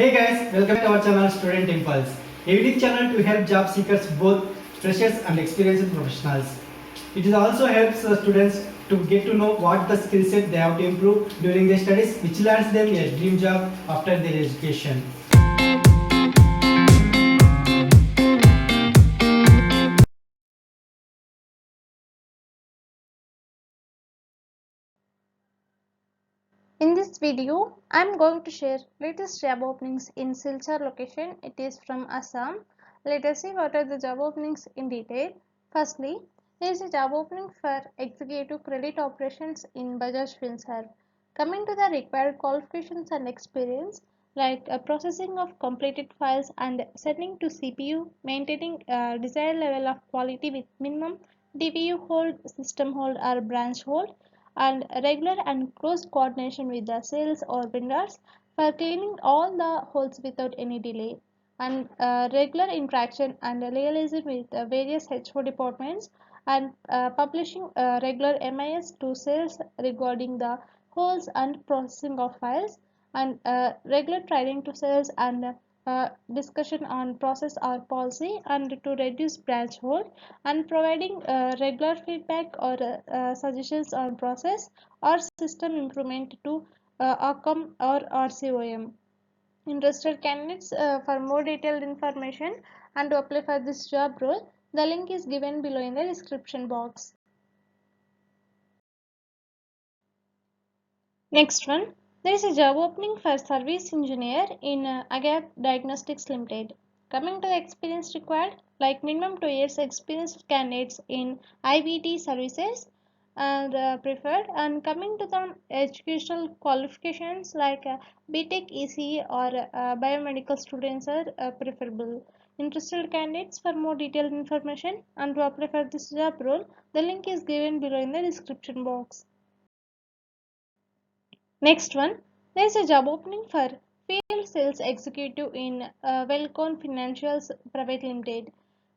Hey guys, welcome to our channel Student Impulse, a unique channel to help job seekers, both freshers and experienced professionals. It also helps students to get to know what the skill set they have to improve during their studies, which lands them a dream job after their education. In this video, I am going to share latest job openings in Silchar location. It is from Assam. Let us see what are the job openings in detail. Firstly, there is a job opening for Executive Credit Operations in Bajaj Finserv. Coming to the required qualifications and experience, like processing of completed files and sending to CPU, maintaining a desired level of quality with minimum DBU hold, system hold or branch hold, and regular and close coordination with the sales or vendors for cleaning all the holes without any delay, and regular interaction and liaison with various HO departments, and publishing regular MIS to sales regarding the holes and processing of files, and regular training to sales and discussion on process or policy and to reduce branch hold, and providing regular feedback or suggestions on process or system improvement to OCOM or RCOM. Interested candidates for more detailed information and to apply for this job role, the link is given below in the description box. Next one, there is a job opening for service engineer in Agap Diagnostics Limited. Coming to the experience required, like minimum 2 years experience of candidates in IVT services and preferred, and coming to the educational qualifications like BTech ECE or biomedical students are preferable. Interested candidates for more detailed information and to apply for this job role, the link is given below in the description box. Next one, there is a job opening for field sales executive in Welcon Financials Private Limited.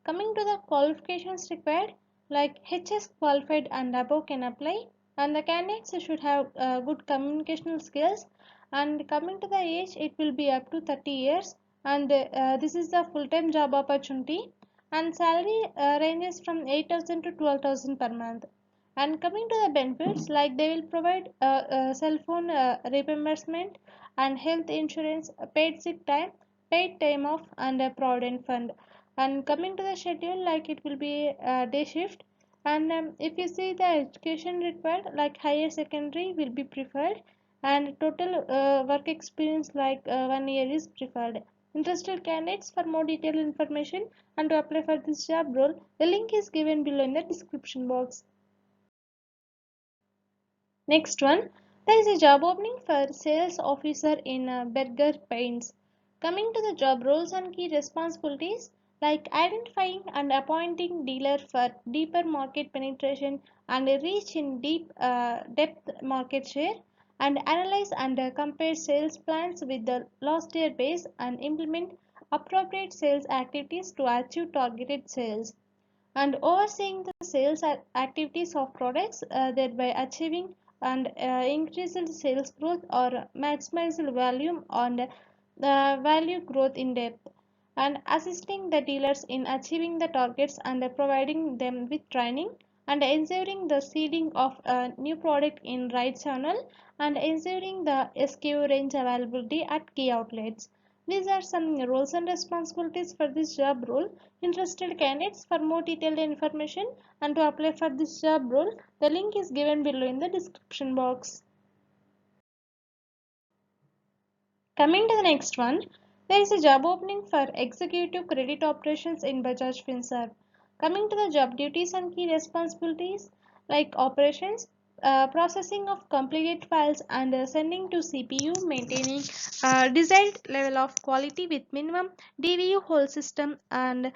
Coming to the qualifications required, like HS qualified and above can apply, and the candidates should have good communicational skills. And coming to the age, it will be up to 30 years, and this is the full-time job opportunity. And salary ranges from 8,000 to 12,000 per month. And coming to the benefits, like they will provide cell phone reimbursement and health insurance, paid sick time, paid time off, and a provident fund. And coming to the schedule, like it will be a day shift. And if you see the education required, like higher secondary will be preferred, and total work experience like 1 year is preferred. Interested candidates for more detailed information and to apply for this job role, the link is given below in the description box. Next one, there is a job opening for sales officer in Berger Paints. Coming to the job roles and key responsibilities, like identifying and appointing dealer for deeper market penetration and reach in deep depth market share, and analyze and compare sales plans with the last year base and implement appropriate sales activities to achieve targeted sales, and overseeing the sales activities of products, thereby achieving and increased sales growth or maximized volume and value growth in depth, and assisting the dealers in achieving the targets and providing them with training, and ensuring the seeding of a new product in right channel, and ensuring the SKU range availability at key outlets. These are some roles and responsibilities for this job role. Interested candidates for more detailed information and to apply for this job role, the link is given below in the description box. Coming to the next one, there is a job opening for Executive Credit Operations in Bajaj Finserv. Coming to the job duties and key responsibilities, like operations, processing of completed files and sending to CPU, maintaining desired level of quality with minimum DVU hold system and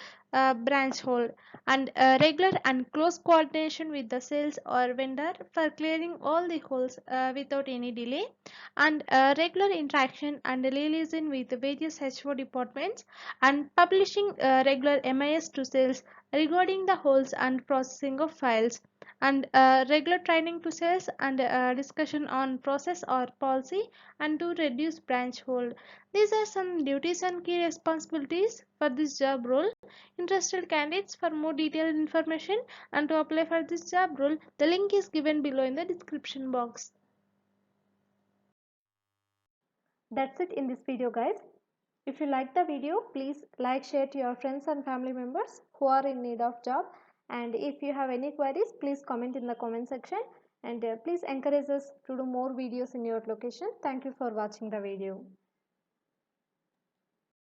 branch hold, and regular and close coordination with the sales or vendor for clearing all the holes without any delay, and regular interaction and liaison with various HO departments, and publishing regular MIS to sales regarding the holes and processing of files, and regular training to sales and discussion on process or policy and to reduce branch hold. These are some duties and key responsibilities for this job role. Interested candidates, for more detailed information and to apply for this job role, the link is given below in the description box. That's it in this video, guys. If you like the video, please like, share to your friends and family members who are in need of job. And if you have any queries, please comment in the comment section. And please encourage us to do more videos in your location. Thank you for watching the video.